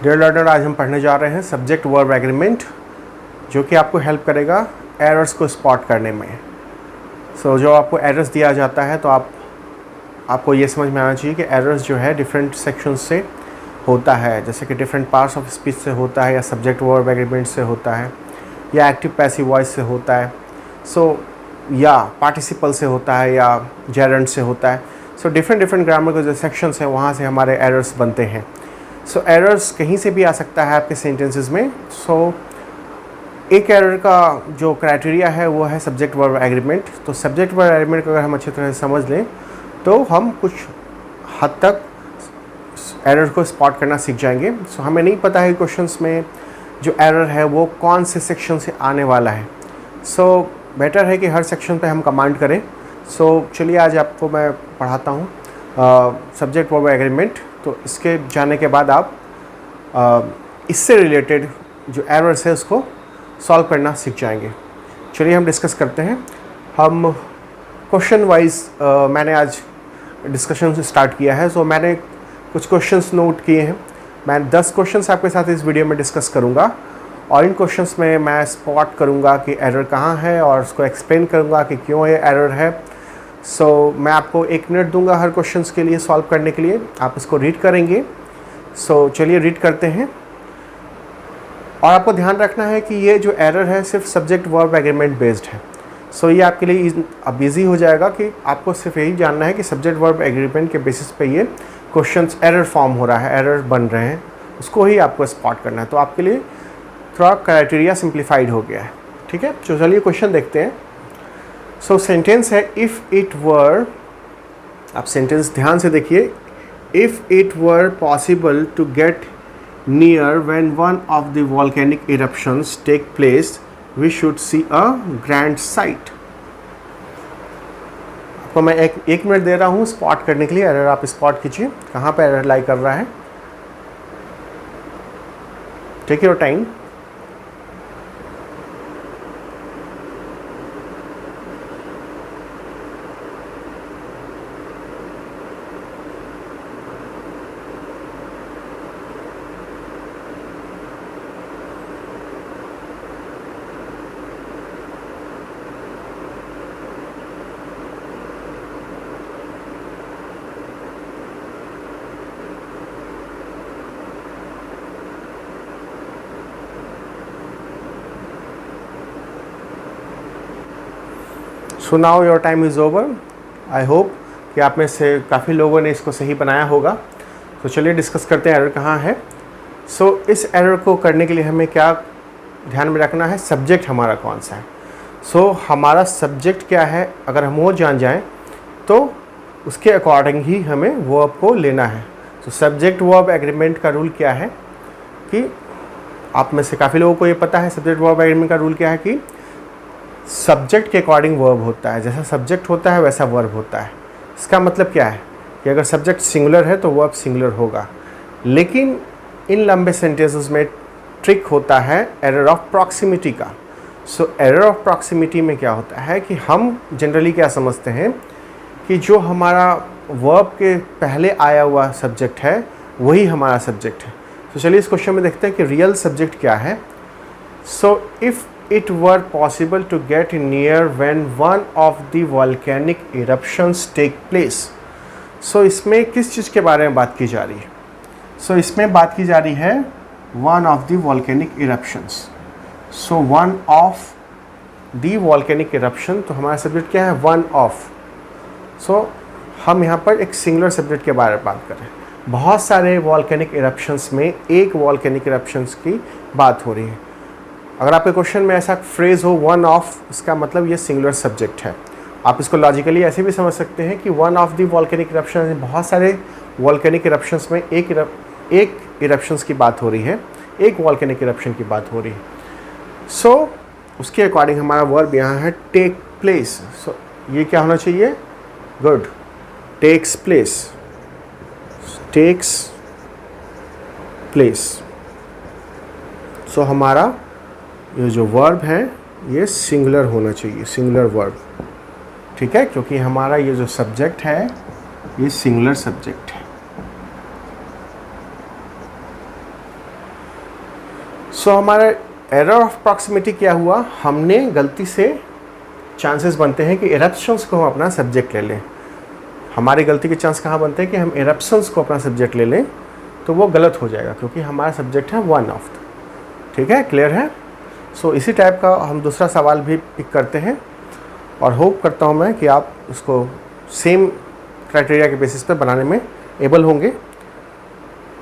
Dear learner, आज हम पढ़ने जा रहे हैं सब्जेक्ट वर्ब एग्रीमेंट, जो कि आपको हेल्प करेगा एरर्स को स्पॉट करने में। जो आपको एरर्स दिया जाता है तो आपको ये समझ में आना चाहिए कि एरर्स जो है डिफरेंट सेक्शंस से होता है, जैसे कि डिफरेंट पार्ट्स ऑफ स्पीच से होता है, या सब्जेक्ट वर्ब एग्रीमेंट से होता है, या एक्टिव पैसिव वॉइस से होता है, या पार्टिसिपल से होता है, या जेरेंट से होता है। डिफरेंट ग्रामर के जो सेक्शंस हैं वहाँ से हमारे एरर्स बनते हैं। एरर्स कहीं से भी आ सकता है आपके सेंटेंसेस में। एक एरर का जो क्राइटेरिया है वो है सब्जेक्ट वर्ब एग्रीमेंट। तो सब्जेक्ट वर्ब एग्रीमेंट को अगर हम अच्छी तरह से समझ लें तो हम कुछ हद तक एरर को स्पॉट करना सीख जाएंगे। हमें नहीं पता है क्वेश्चंस में जो एरर है वो कौन से सेक्शन से आने वाला है। बेटर है कि हर सेक्शन पे हम कमांड करें। चलिए आज आपको मैं पढ़ाता हूँ सब्जेक्ट वर्ब एग्रीमेंट। तो इसके जाने के बाद आप इससे रिलेटेड जो एरर्स है उसको सॉल्व करना सीख जाएंगे। चलिए हम डिस्कस करते हैं। हम क्वेश्चन वाइज मैंने आज डिस्कशन स्टार्ट किया है। मैंने कुछ क्वेश्चंस नोट किए हैं। मैं 10 क्वेश्चंस आपके साथ इस वीडियो में डिस्कस करूंगा, और इन क्वेश्चंस में मैं स्पॉट करूंगा कि एरर कहाँ है और उसको एक्सप्लेन करूंगा कि क्यों ये एरर है। मैं आपको 1 मिनट दूंगा हर क्वेश्चंस के लिए सॉल्व करने के लिए। आप इसको रीड करेंगे। चलिए रीड करते हैं। और आपको ध्यान रखना है कि ये जो एरर है सिर्फ सब्जेक्ट वर्ब एग्रीमेंट बेस्ड है। ये आपके लिए अब ईजी हो जाएगा कि आपको सिर्फ यही जानना है कि सब्जेक्ट वर्ब एग्रीमेंट के बेसिस पे ये क्वेश्चंस एरर फॉर्म हो रहा है, एरर बन रहे हैं, उसको ही आपको स्पॉट करना है। तो आपके लिए थोड़ा क्राइटेरिया सिंप्लीफाइड हो गया है। ठीक है, तो चलिए क्वेश्चन देखते हैं। सेंटेंस है इफ़ इट वर, आप सेंटेंस ध्यान से देखिए। If it were possible to get near when one of the volcanic eruptions take place we should see a grand sight. आपको मैं एक मिनट दे रहा हूँ स्पॉट करने के लिए। एरर आप स्पॉट कीजिए, कहाँ पे एरर लाई कर रहा है। Take your time. Now your time is over. I hope कि आप में से काफ़ी लोगों ने इसको सही बनाया होगा। चलिए डिस्कस करते हैं एरर कहाँ है। इस एरर को करने के लिए हमें क्या ध्यान में रखना है, सब्जेक्ट हमारा कौन सा है। हमारा सब्जेक्ट क्या है, अगर हम वो जान जाएं तो उसके अकॉर्डिंग ही हमें वर्ब को लेना है। सब्जेक्ट वर्ब एग्रीमेंट का रूल क्या है कि आप में से काफ़ी लोगों को ये पता है सब्जेक्ट वर्ब एग्रीमेंट का रूल क्या है कि सब्जेक्ट के अकॉर्डिंग वर्ब होता है। जैसा सब्जेक्ट होता है वैसा वर्ब होता है। इसका मतलब क्या है कि अगर सब्जेक्ट सिंगुलर है तो वर्ब सिंगुलर होगा। लेकिन इन लंबे सेंटेंसेस में ट्रिक होता है एरर ऑफ प्रॉक्सिमिटी का। एरर ऑफ प्रॉक्सिमिटी में क्या होता है कि हम जनरली क्या समझते हैं कि जो हमारा वर्ब के पहले आया हुआ सब्जेक्ट है वही हमारा सब्जेक्ट है। चलिए इस क्वेश्चन में देखते हैं कि रियल सब्जेक्ट क्या है। If it were possible to get near when one of the volcanic eruptions take place। इसमें किस चीज़ के बारे में बात की जा रही है? इसमें बात की जा रही है one of the volcanic eruptions। one of the volcanic eruption, तो हमारा सब्जेक्ट क्या है? one of। हम यहाँ पर एक सिंगुलर सब्जेक्ट के बारे में बात कर रहे हैं। बहुत सारे वॉल्केनिक इरप्शंस में एक वॉल्केनिक इरप्शंस की बात हो रही है। अगर आपके क्वेश्चन में ऐसा फ्रेज हो वन ऑफ, इसका मतलब ये सिंगुलर सब्जेक्ट है। आप इसको लॉजिकली ऐसे भी समझ सकते हैं कि one of the volcanic eruption, बहुत सारे वॉल्केनिक इरप्शंस में एक इरप्शंस की बात हो रही है, एक वॉल्केनिक इरप्शन की बात हो रही है। उसके अकॉर्डिंग हमारा वर्ब यहाँ है टेक प्लेस। ये क्या होना चाहिए? Good, takes place, takes place. हमारा ये जो वर्ब है ये सिंगुलर होना चाहिए, सिंगुलर वर्ब। ठीक है, क्योंकि हमारा ये जो सब्जेक्ट है ये सिंगुलर सब्जेक्ट है। सो हमारा एरर ऑफ प्रॉक्सिमिटी क्या हुआ, हमने गलती से, चांसेस बनते हैं कि इरप्शंस को हम अपना सब्जेक्ट ले लें। हमारी गलती के चांस कहाँ बनते हैं कि हम इरप्शंस को अपना सब्जेक्ट ले लें, तो वो गलत हो जाएगा क्योंकि हमारा सब्जेक्ट है वन ऑफ। ठीक है, क्लियर है। सो इसी टाइप का हम दूसरा सवाल भी पिक करते हैं और होप करता हूँ मैं कि आप उसको सेम क्राइटेरिया के बेसिस पे बनाने में एबल होंगे।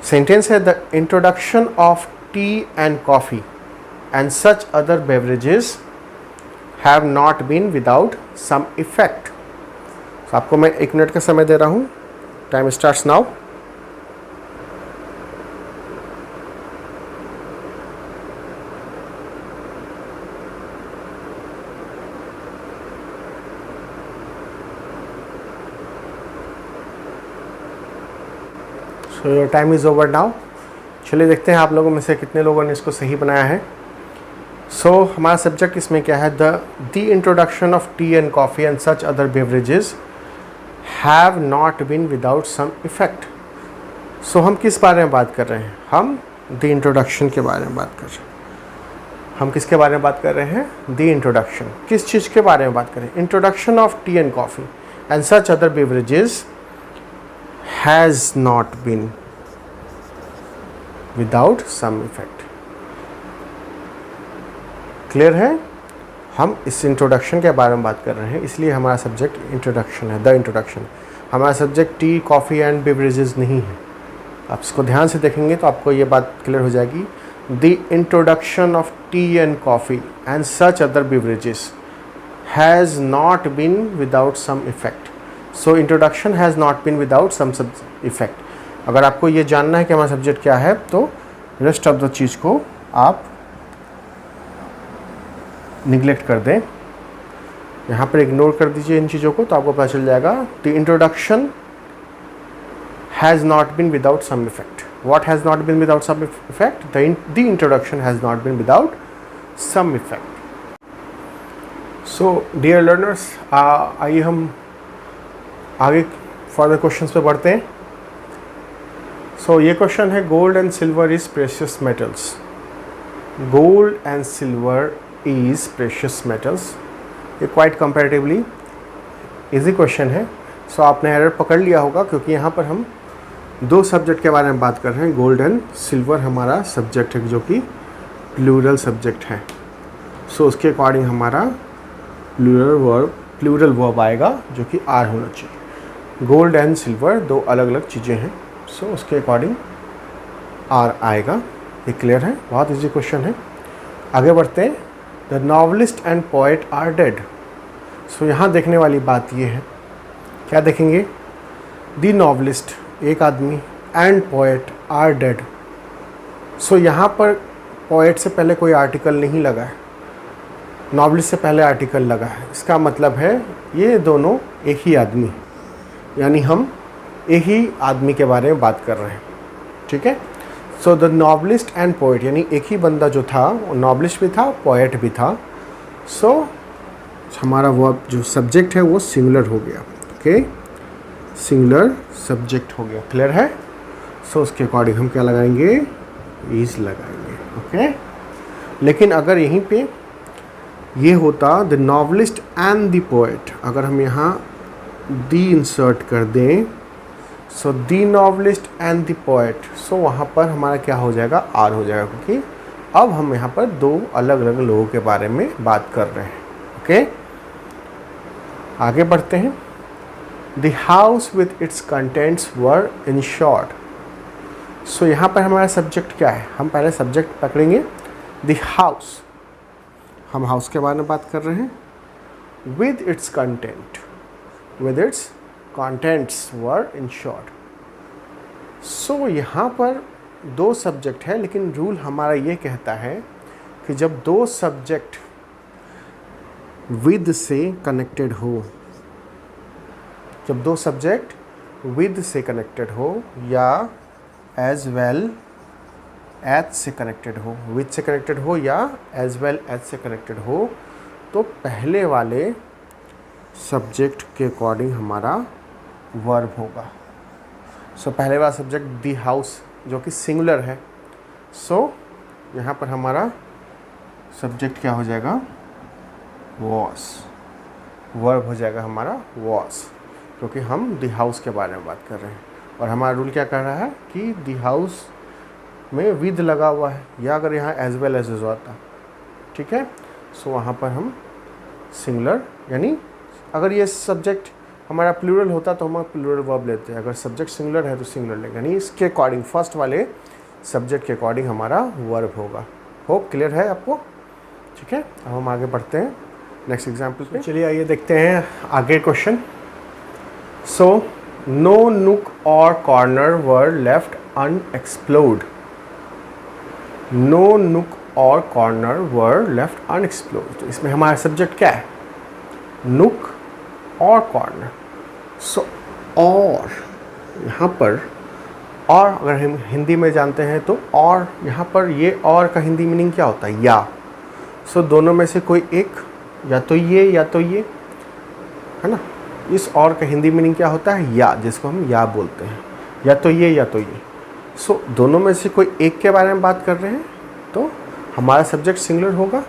सेंटेंस है, the introduction of tea and coffee and such other beverages have not been without some effect. आपको मैं 1 मिनट का समय दे रहा हूँ। Time starts now. So your time is over now. चलिए देखते हैं आप लोगों में से कितने लोगों ने इसको सही बनाया है। सो हमारा सब्जेक्ट इसमें क्या है, the introduction of tea and coffee and such other beverages have not been without some effect. So हम किस बारे में बात कर रहे हैं, हम द इंट्रोडक्शन के बारे में बात कर रहे हैं। हम किसके बारे में बात कर रहे हैं, द इंट्रोडक्शन। किस चीज़ के बारे में बात करें, introduction of tea and coffee and such other beverages has not been without some effect. Clear है, हम इस इंट्रोडक्शन के बारे में बात कर रहे हैं, इसलिए हमारा सब्जेक्ट इंट्रोडक्शन है, द इंट्रोडक्शन। हमारा subject T, coffee and beverages नहीं है। आप इसको ध्यान से देखेंगे तो आपको ये बात क्लियर हो जाएगी। The introduction of tea and coffee and such other beverages has not been without some effect. So introduction has not been without some effect. अगर आपको ये जानना है कि हमारा सब्जेक्ट क्या है, तो रेस्ट ऑफ द चीज़ को आप निगलेक्ट कर दें, यहाँ पर इग्नोर कर दीजिए इन चीज़ों को, तो आपको पता चल जाएगा। The introduction has not been without some effect. What has not been without some effect, the introduction has not been without some effect. So dear learners, आइए हम आगे फर्दर क्वेश्चंस पे बढ़ते हैं। सो ये क्वेश्चन है, gold and silver is precious metals. Gold and silver is precious metals. ये quite comparatively easy question है। सो आपने एरर पकड़ लिया होगा क्योंकि यहाँ पर हम 2 सब्जेक्ट के बारे में बात कर रहे हैं। गोल्ड एंड सिल्वर हमारा सब्जेक्ट है जो कि प्लूरल सब्जेक्ट है। सो उसके अकॉर्डिंग हमारा प्लूरल वर्ब आएगा जो कि आर होना चाहिए। गोल्ड एंड सिल्वर 2 अलग अलग चीज़ें हैं, सो उसके अकॉर्डिंग आर आएगा। ये क्लियर है, बहुत इजी क्वेश्चन है। आगे बढ़ते हैं। The novelist and poet are dead. So यहाँ देखने वाली बात ये है, क्या देखेंगे, द नॉवलिस्ट एक आदमी and poet are dead. So यहाँ पर पोएट से पहले कोई आर्टिकल नहीं लगा है, नॉवलिस्ट से पहले आर्टिकल लगा है। इसका मतलब है ये दोनों एक ही आदमी, यानी हम एक ही आदमी के बारे में बात कर रहे हैं। ठीक है। So the novelist and poet, यानी एक ही बंदा जो था वो नॉवलिस्ट भी था, पोएट भी था। सो हमारा वर्ब जो सब्जेक्ट है वो सिंगुलर हो गया। ओके, सिंगुलर सब्जेक्ट हो गया। क्लियर है। सो उसके अकॉर्डिंग हम क्या लगाएंगे, इज लगाएंगे। ओके, लेकिन अगर यहीं पे ये होता the novelist and the poet, अगर हम यहाँ दी इंसर्ट कर दें, सो दी नॉवलिस्ट एंड द पोएट, सो वहाँ पर हमारा क्या हो जाएगा, आर हो जाएगा, क्योंकि अब हम यहाँ पर 2 अलग अलग लोगों के बारे में बात कर रहे हैं। ओके, आगे बढ़ते हैं। The house with its contents were insured. So यहाँ पर हमारा सब्जेक्ट क्या है, हम पहले सब्जेक्ट पकड़ेंगे द हाउस। हम हाउस के बारे में बात कर रहे हैं। With its content, with its contents were insured. So यहाँ पर 2 सब्जेक्ट है, लेकिन रूल हमारा ये कहता है कि जब 2 सब्जेक्ट विद से कनेक्टेड हो, जब 2 सब्जेक्ट विद से कनेक्टेड हो या एज वेल एज से कनेक्टेड हो, विद से कनेक्टेड हो या एज वेल एज से कनेक्टेड हो, तो पहले वाले सब्जेक्ट के अकॉर्डिंग हमारा वर्ब होगा। सो पहले वाला सब्जेक्ट दी हाउस जो कि सिंगुलर है, सो यहाँ पर हमारा सब्जेक्ट क्या हो जाएगा, वॉस, वर्ब हो जाएगा हमारा वॉस, क्योंकि हम द हाउस के बारे में बात कर रहे हैं। और हमारा रूल क्या कर रहा है कि द हाउस में विद लगा हुआ है, या अगर यहाँ एज वेल एज होता, ठीक है, सो वहाँ पर हम सिंगुलर, यानी अगर ये सब्जेक्ट हमारा प्लूरल होता तो हम प्लूरल वर्ब लेते हैं, अगर सब्जेक्ट सिंगुलर है तो सिंगुलर लेंगे, यानी इसके अकॉर्डिंग फर्स्ट वाले सब्जेक्ट के अकॉर्डिंग हमारा वर्ब होगा। होप क्लियर है आपको? ठीक है, अब हम आगे बढ़ते हैं नेक्स्ट एग्जाम्पल पे। चलिए आइए देखते हैं आगे क्वेश्चन। सो नो नूक और कॉर्नर वर लेफ्ट अनएक्सप्लोर्ड। नो नूक और कॉर्नर वर लेफ्ट अनएक्सप्लोर्ड, तो इसमें हमारा सब्जेक्ट क्या है, नूक और कॉर्नर। सो और यहाँ पर, और अगर हम हिंदी में जानते हैं तो और, यहाँ पर ये और का हिंदी मीनिंग क्या होता है, या। सो दोनों में से कोई एक, या तो ये या तो ये, है ना। इस और का हिंदी मीनिंग क्या होता है, या, जिसको हम या बोलते हैं, या तो ये या तो ये। सो दोनों में से कोई एक के बारे में बात कर रहे हैं तो हमारा सब्जेक्ट सिंगुलर होगा।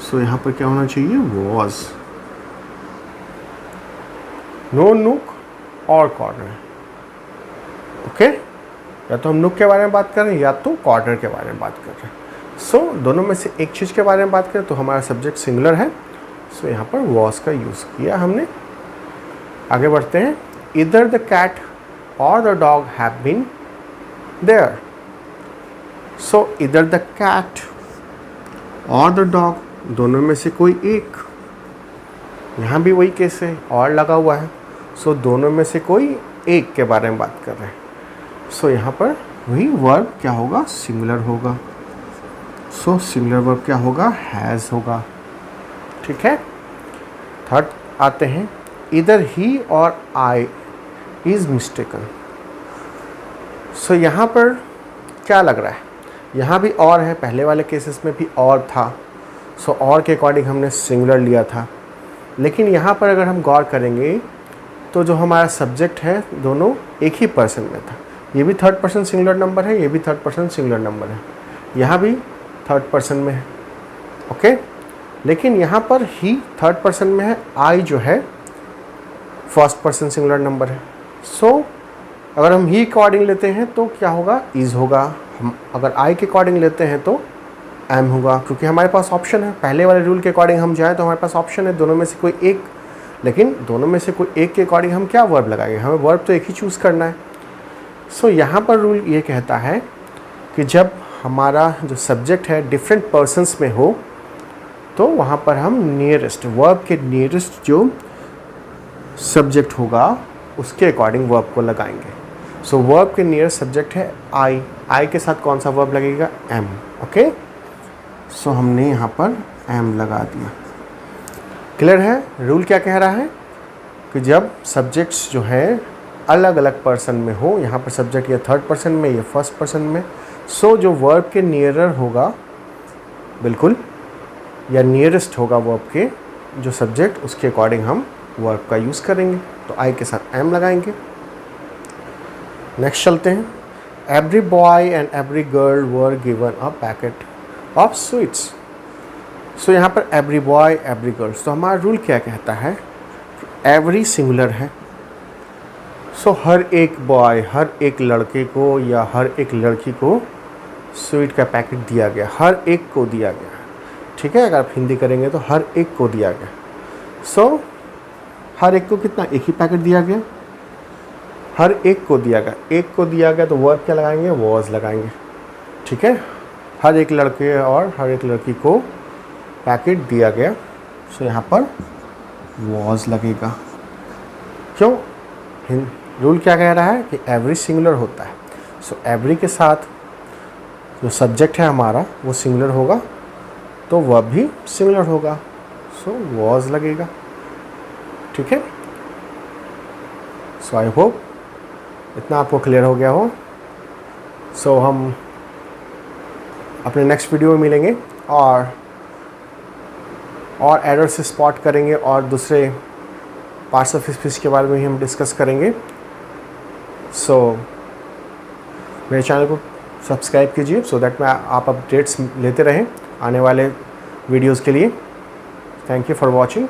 सो यहाँ पर क्या होना चाहिए, वॉज। नो नूक और कॉर्नर, ओके, या तो हम नूक के बारे में बात कर रहे हैं या तो कॉर्नर के बारे में बात कर रहे हैं। सो दोनों में से एक चीज़ के बारे में बात करें तो हमारा सब्जेक्ट सिंगुलर है। सो यहाँ पर वॉज का यूज़ किया हमने। आगे बढ़ते हैं। इधर द कैट और the dog have been there. So इधर द कैट और द डॉग, दोनों में से कोई एक, यहाँ भी वही केस है, और लगा हुआ है। सो दोनों में से कोई एक के बारे में बात कर रहे हैं। सो यहाँ पर वही वर्ब क्या होगा, सिंगुलर होगा। सो सिंगुलर वर्ब क्या होगा, हैज़ होगा। ठीक है, थर्ड आते हैं। इधर ही और आई इज़ मिस्टेकन। सो यहाँ पर क्या लग रहा है, यहाँ भी और है, पहले वाले केसेस में भी और था। सो और के अकॉर्डिंग हमने सिंगुलर लिया था, लेकिन यहाँ पर अगर हम गौर करेंगे तो जो हमारा सब्जेक्ट है दोनों एक ही पर्सन में था। ये भी थर्ड पर्सन सिंगुलर नंबर है, ये भी थर्ड पर्सन सिंगुलर नंबर है, यहाँ भी थर्ड पर्सन में है, ओके। लेकिन यहाँ पर ही थर्ड पर्सन में है, आई जो है फर्स्ट पर्सन सिंगुलर नंबर है। सो अगर हम ही अकॉर्डिंग लेते हैं तो क्या होगा, इज़ होगा। हम अगर आई के अकॉर्डिंग लेते हैं तो एम होगा, क्योंकि हमारे पास ऑप्शन है। पहले वाले रूल के अकॉर्डिंग हम जाएँ तो हमारे पास ऑप्शन है दोनों में से कोई एक, लेकिन दोनों में से कोई एक के अकॉर्डिंग हम क्या वर्ब लगाएंगे, हमें वर्ब तो एक ही चूज़ करना है। सो यहाँ पर रूल ये कहता है कि जब हमारा जो सब्जेक्ट है डिफरेंट पर्सन्स में हो तो वहाँ पर हम नियरेस्ट, वर्ब के नियरेस्ट जो सब्जेक्ट होगा उसके अकॉर्डिंग वर्ब को लगाएंगे। सो वर्ब के नियरेस्ट सब्जेक्ट है आई, आई के साथ कौन सा वर्ब लगेगा, एम, ओके। सो हमने यहाँ पर एम लगा दिया। क्लियर है? रूल क्या कह रहा है कि जब सब्जेक्ट्स जो है अलग अलग पर्सन में हो, यहाँ पर सब्जेक्ट या थर्ड पर्सन में या फर्स्ट पर्सन में, सो जो वर्ब के नियरर होगा बिल्कुल, या नियरेस्ट होगा वर्ब के जो सब्जेक्ट, उसके अकॉर्डिंग हम वर्ब का यूज़ करेंगे। तो आई के साथ एम लगाएंगे। नेक्स्ट चलते हैं। Every boy and every girl were given a packet of sweets. So यहाँ पर एवरी बॉय एवरी गर्ल्स, तो हमारा रूल क्या कहता है, एवरी सिंगुलर है। सो हर एक बॉय, हर एक लड़के को या हर एक लड़की को स्वीट का पैकेट दिया गया, हर एक को दिया गया। ठीक है, अगर आप हिंदी करेंगे तो हर एक को दिया गया। सो हर एक को कितना, एक ही पैकेट दिया गया, हर एक को दिया गया, एक को दिया गया तो वर्ब क्या लगाएंगे, वॉज लगाएंगे। ठीक है, हर एक लड़के और हर एक लड़की को पैकेट दिया गया। सो यहाँ पर वॉज लगेगा। क्यों, रूल क्या कह रहा है कि एवरी सिंगुलर होता है। सो एवरी के साथ जो सब्जेक्ट है हमारा वो सिंगुलर होगा तो वर्ब भी सिंगुलर होगा। सो वॉज लगेगा। ठीक है, सो आई होप इतना आपको क्लियर हो गया हो। सो हम अपने नेक्स्ट वीडियो में मिलेंगे और एरर से स्पॉट करेंगे और दूसरे पार्ट्स ऑफ स्पीच के बारे में ही हम डिस्कस करेंगे। सो मेरे चैनल को सब्सक्राइब कीजिए सो दैट मैं आप अपडेट्स लेते रहें आने वाले वीडियोज़ के लिए। Thank you for watching.